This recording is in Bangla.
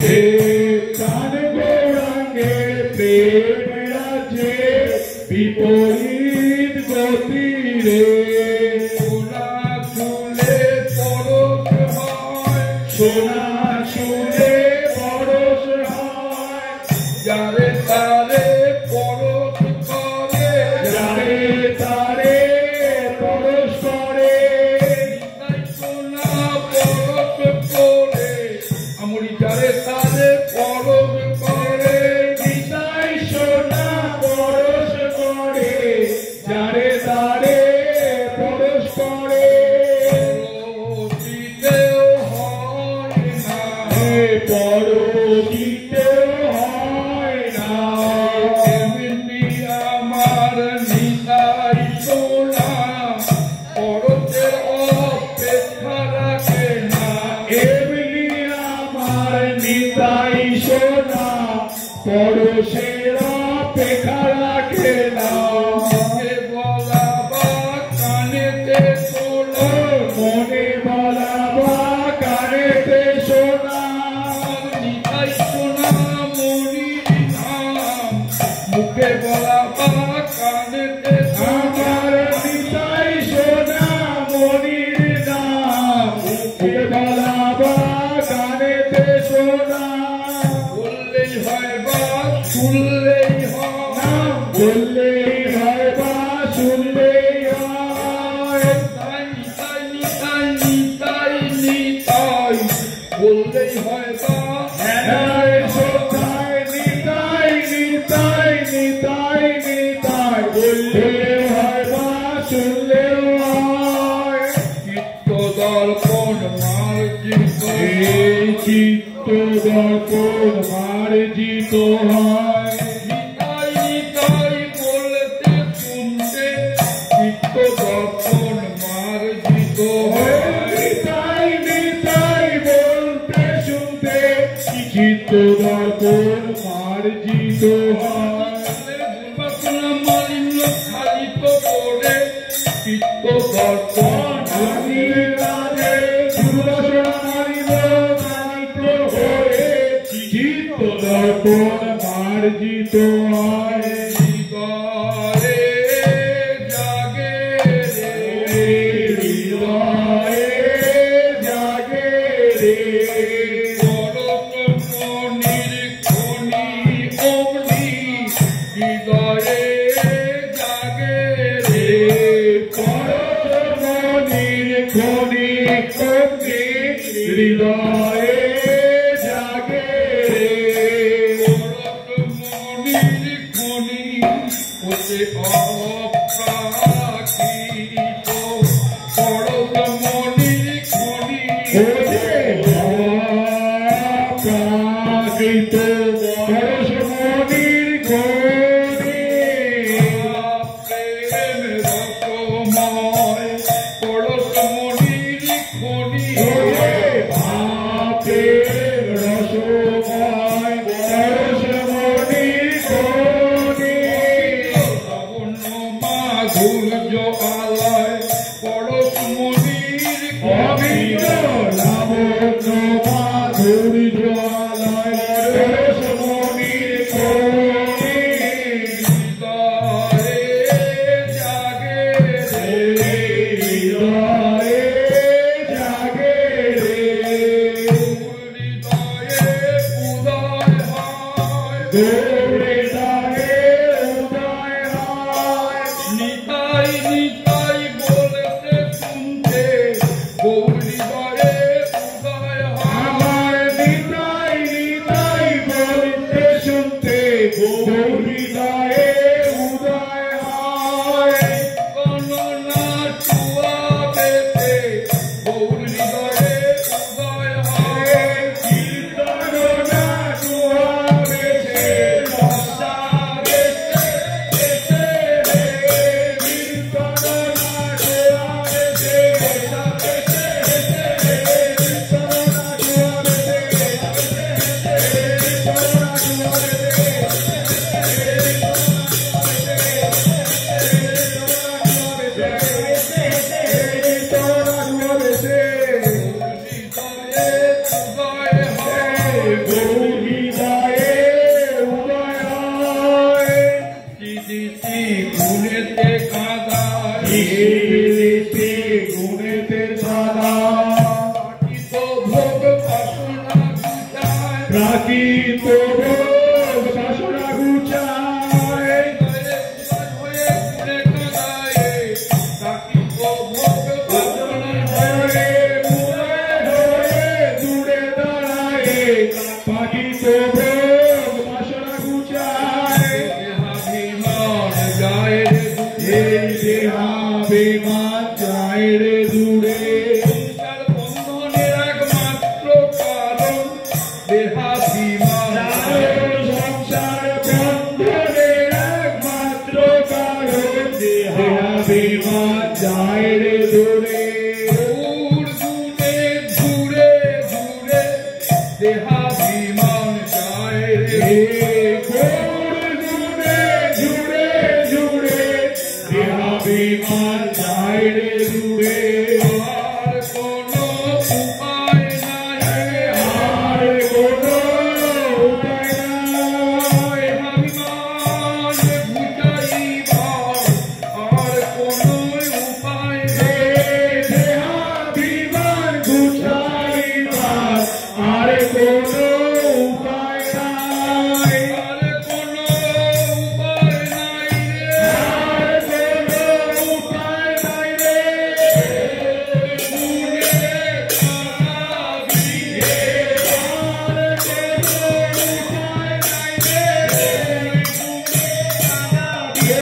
হে প্রাণ গৌরাঙ্গের প্রেম রাজ্যে বিপরীত গতি রে সোনা চুলে পরশ হয় সোনা চুলে পরশ হয় যারে তারে পরশ করে যারে তারে পরশ করে সোনা পরশ করে আমরি যারে তারে পরশ করে নিতাই সোনা পরশ করে যারে তারে পরশ করে পরশিতেও হয় না পরশিতেও হয় না এমনি আমার নিতাই সোনা পরশের অপেক্ষা রাখে না এমনি আমার নিতাই সোনা পরশের অপেক্ষা রাখে না মনে বলা বা কানেতে শোনা মনে বলা বা কানেতে শোনা নিতাই সোনা মনির নাম মুখে বলা বা কানেতে আমার নিতাই সোনা মনির নাম মুখে বলা বা কানেতে শোনা বললেই হয় বা শুনলেই হয় না বললেই হয় বা শুনলেই হয় নিতাই নিতাই নিতাই নিতাই বললেই হয় বা নিতাই নিতাই নিতাই নিতাই বললেই হয় বা শুনলেই হয় চিত্ত দর্পণ মার্জিত চিত্ত দর্পণ মার্জিত হয় নিতাই নিতাই বলতে শুনতে চিত্ত দর্পণ মার্জিত হয় নিতাই নিতাই বলতে শুনতে চিত্ত দর্পণ মার্জিত হয় মালিন্য খালিত করে চিত্ত দর্পণ চিত্ত দর্পণ মার্জিত হয় হৃদয়ে জাগে রে হৃদয়ে জাগে রে পরশ মনির খনি অগ্নি হৃদয়ে জাগে রে পরশ মনির খনি অগ্নি হৃদয়ে জাগে রে মনির খনি হতে অপ্রাকৃত পরশ মনির খনি হতে অপ্রাকৃত পরশ মনির খনি প্রেম রসময় পরশ মনির খনি প্রেম রসময় পরশ মনির খনি মাধুর্য আলয় পরশ মনির খনি লাবণ্য মাধুর্য আলয় পরশ মনির খনি হৃদয়ে জাগে রে হৃদয়ে জাগে রে হৃদয়ে উদয় হয় হৃদয়ে উদয় হয় নিতাই নিতাই বলতে শুনতে গৌর হৃদয়ে উদয় হয় আমার নিতাই নিতাই বলতে শুনতে গৌর হৃদয়ে উদয় হয় গণনা চুয়াবেতে গৌর হৃদয়ে উদয় হয় গণনা চুয়াবেতে Go প্রাকৃত ভোগ বাসনা ঘুচায় দূরে দাঁড়ায় প্রাকৃত ভোগ বাসনা ঘুচায় এই দেহাভিমান যায় রে দূরে বন্ধনের একমাত্র কারণ দেহাভিমান